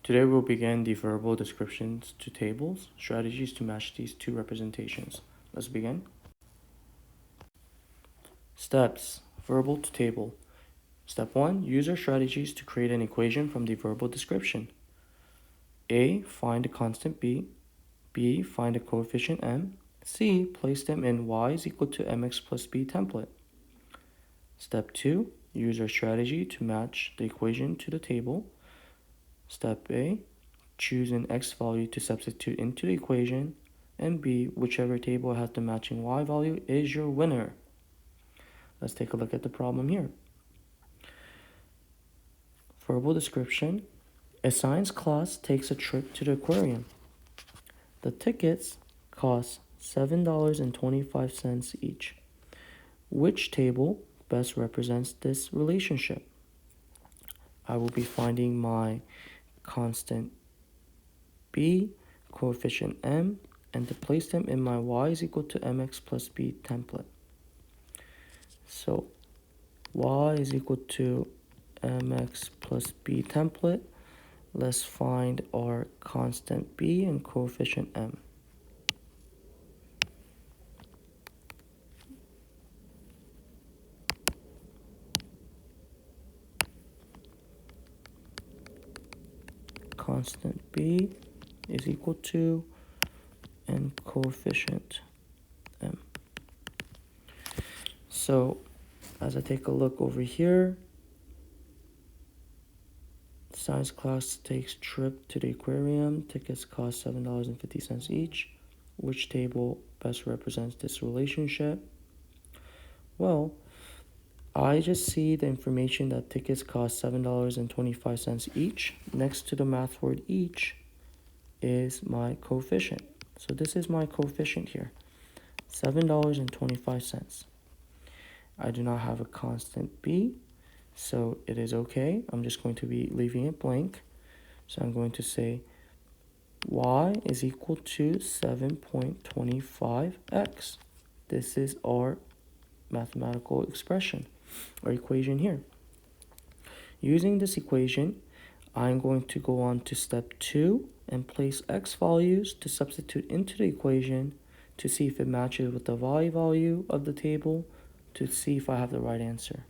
Today we'll begin the verbal descriptions to tables, strategies to match these two representations. Let's begin. Steps, verbal to table. Step 1, use our strategies to create an equation from the verbal description. A, find a constant b. B, find a coefficient m. C, place them in y is equal to mx plus b template. Step 2, use our strategy to match the equation to the table. Step A, choose an x value to substitute into the equation, and B, whichever table has the matching y value is your winner. Let's take a look at the problem here. Verbal description. A science class takes a trip to the aquarium. The tickets cost $7.25 each. Which table best represents this relationship? I will be finding my constant b, coefficient m, and to place them in my y is equal to mx plus b template. So y is equal to mx plus b template. Let's find our constant b and coefficient m. Constant b is equal to and coefficient m. So as I take a look over here, science class takes trip to the aquarium. Tickets cost $7.50 each. Which table best represents this relationship? Well, I just see the information that tickets cost $7.25 each. Next to the math word each is my coefficient. So this is my coefficient here, $7.25. I do not have a constant b, so it is okay. I'm just going to be leaving it blank. So I'm going to say y is equal to 7.25x. This is our mathematical expression or equation here. Using this equation, I'm going to go on to step 2 and place x values to substitute into the equation to see if it matches with the y value of the table to see if I have the right answer.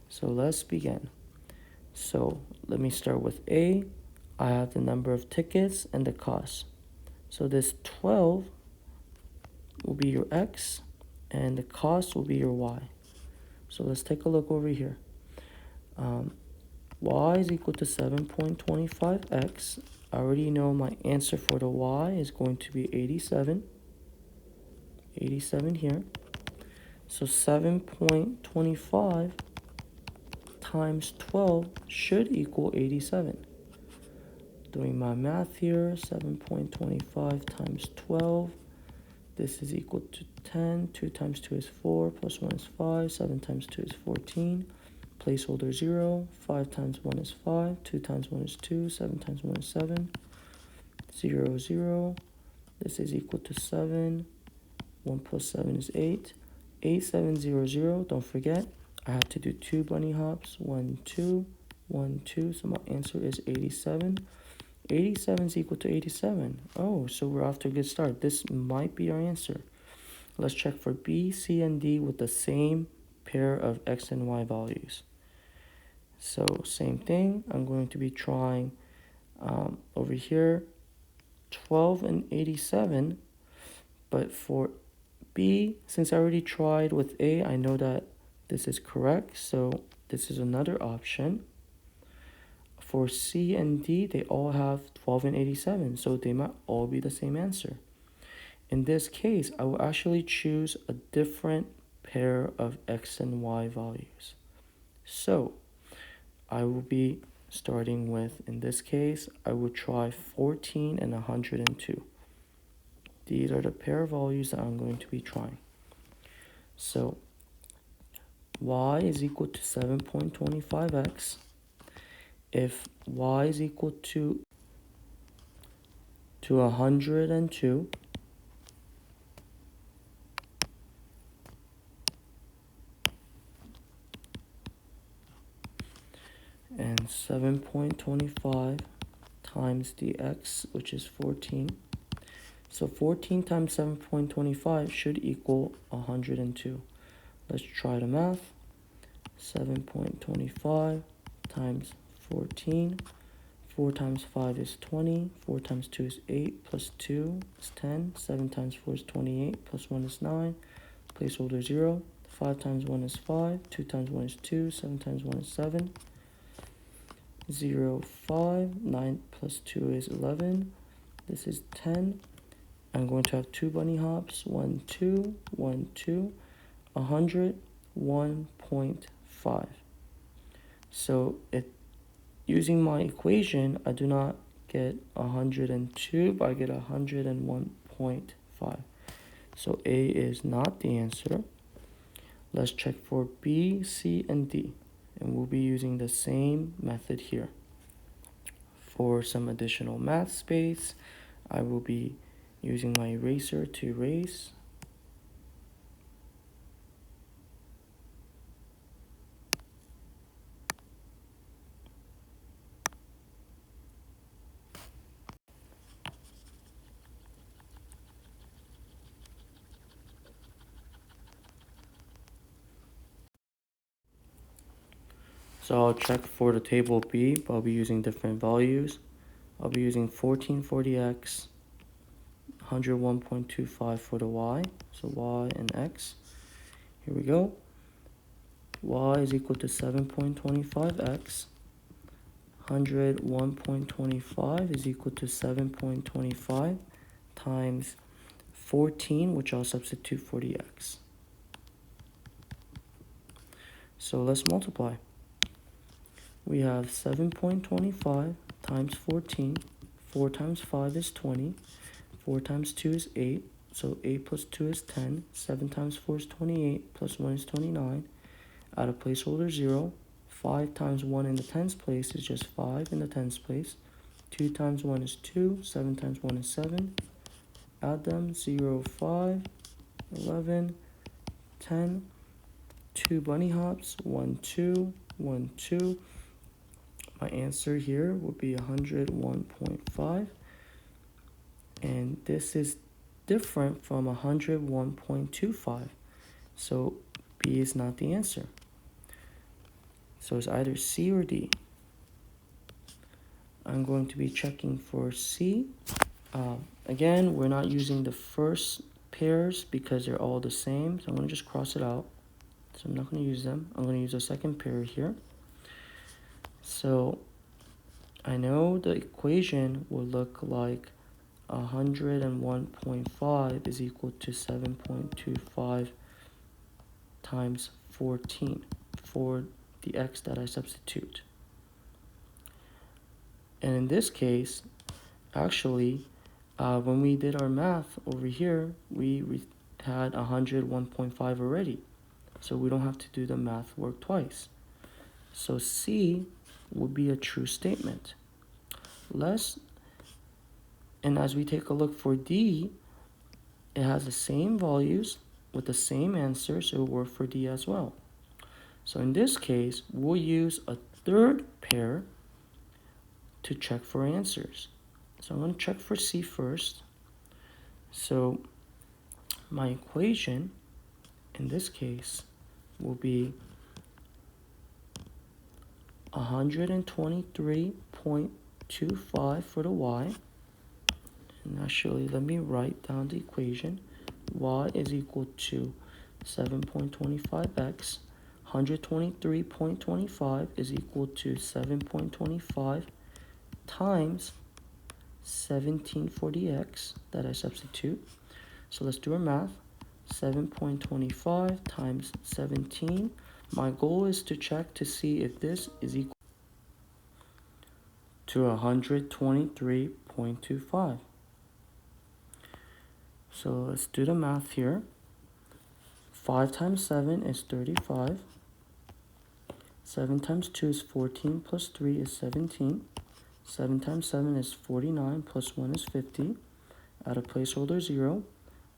So let's begin. So let me start with A. I have the number of tickets and the cost. So this 12 will be your x and the cost will be your y. So let's take a look over here. Y is equal to 7.25x. I already know my answer for the y is going to be 87. 87 here. So 7.25 times 12 should equal 87. Doing my math here, 7.25 times 12. This is equal to 10. 2 times 2 is 4, plus 1 is 5. 7 times 2 is 14. Placeholder 0. 5 times 1 is 5. 2 times 1 is 2. 7 times 1 is 7. 0, 0. This is equal to 7. 1 plus 7 is 8. 8700. Don't forget, I have to do 2 bunny hops. 1, 2. 1, 2. So my answer is 87. 87 is equal to 87. Oh, so we're off to a good start. This might be our answer. Let's check for B, C, and D with the same pair of x and y values. So same thing. I'm going to be trying over here 12 and 87. But for B, since I already tried with A, I know that this is correct. So this is another option. For C and D, they all have 12 and 87, so they might all be the same answer. In this case, I will actually choose a different pair of x and y values. So I will be starting with, in this case, I will try 14 and 102. These are the pair of values that I'm going to be trying. So y is equal to 7.25x. If y is equal to 102, and 7.25 times the x, which is 14. So 14 times 7.25 should equal 102. Let's try the math. 7.25 times 14. 4 times 5 is 20. 4 times 2 is 8. Plus 2 is 10. 7 times 4 is 28. Plus 1 is 9. Placeholder 0. 5 times 1 is 5. 2 times 1 is 2. 7 times 1 is 7. 0, 5. 9 plus 2 is 11. This is 10. I'm going to have 2 bunny hops. 1, 2, 1, 2. 100, 1.5. So using my equation, I do not get 102, but I get 101.5. So A is not the answer. Let's check for B, C, and D. And we'll be using the same method here. For some additional math space, I will be using my eraser to erase. So I'll check for the table B, but I'll be using different values. I'll be using 14 for the x, 101.25 for the y, so y and x. Here we go. Y is equal to 7.25x. 101.25 is equal to 7.25 times 14, which I'll substitute for the x. So let's multiply. We have 7.25 times 14. 4 times 5 is 20. 4 times 2 is 8. So 8 plus 2 is 10. 7 times 4 is 28. Plus 1 is 29. Add a placeholder 0. 5 times 1 in the tens place is just 5 in the tens place. 2 times 1 is 2. 7 times 1 is 7. Add them. 0, 5, 11, 10. 2 bunny hops. 1, 2, 1, 2. My answer here would be 101.5. And this is different from 101.25. So B is not the answer. So it's either C or D. I'm going to be checking for C. Again, we're not using the first pairs because they're all the same. So I'm going to just cross it out. So I'm not going to use them. I'm going to use a second pair here. So I know the equation will look like 101.5 is equal to 7.25 times 14 for the x that I substitute. And in this case, actually, when we did our math over here, we had 101.5 already. So we don't have to do the math work twice. So C would be a true statement. And as we take a look for D, it has the same values with the same answer, so it will work for D as well. So in this case, we'll use a third pair to check for answers. So I'm going to check for C first. So my equation in this case will be 123.25 for the y. And actually, let me write down the equation. Y is equal to 7.25x. 123.25 is equal to 7.25 times 17 for the x that I substitute. So let's do our math. 7.25 times 17. My goal is to check to see if this is equal to 123.25. So let's do the math here. 5 times 7 is 35. 7 times 2 is 14, plus 3 is 17. 7 times 7 is 49, plus 1 is 50. Add a placeholder 0.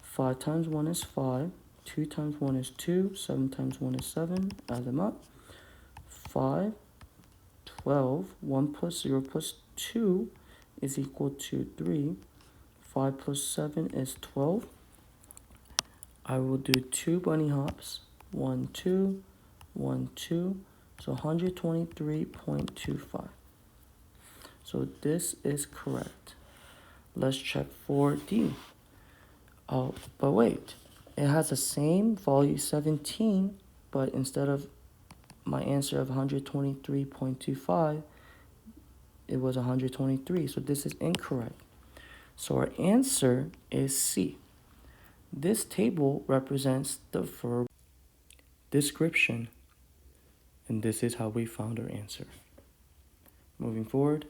5 times 1 is 5. 2 times 1 is 2. 7 times 1 is 7. Add them up. 5, 12, 1 plus 0 plus 2 is equal to 3. 5 plus 7 is 12. I will do 2 bunny hops. 1, 2, 1, 2. So 123.25. So this is correct. Let's check for D. Oh, but wait. It has the same value 17, but instead of my answer of 123.25, it was 123. So this is incorrect. So our answer is C. This table represents the verb description, and this is how we found our answer. Moving forward,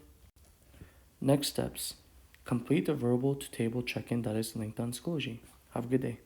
next steps. Complete the verbal to table check-in that is linked on Schoology. Have a good day.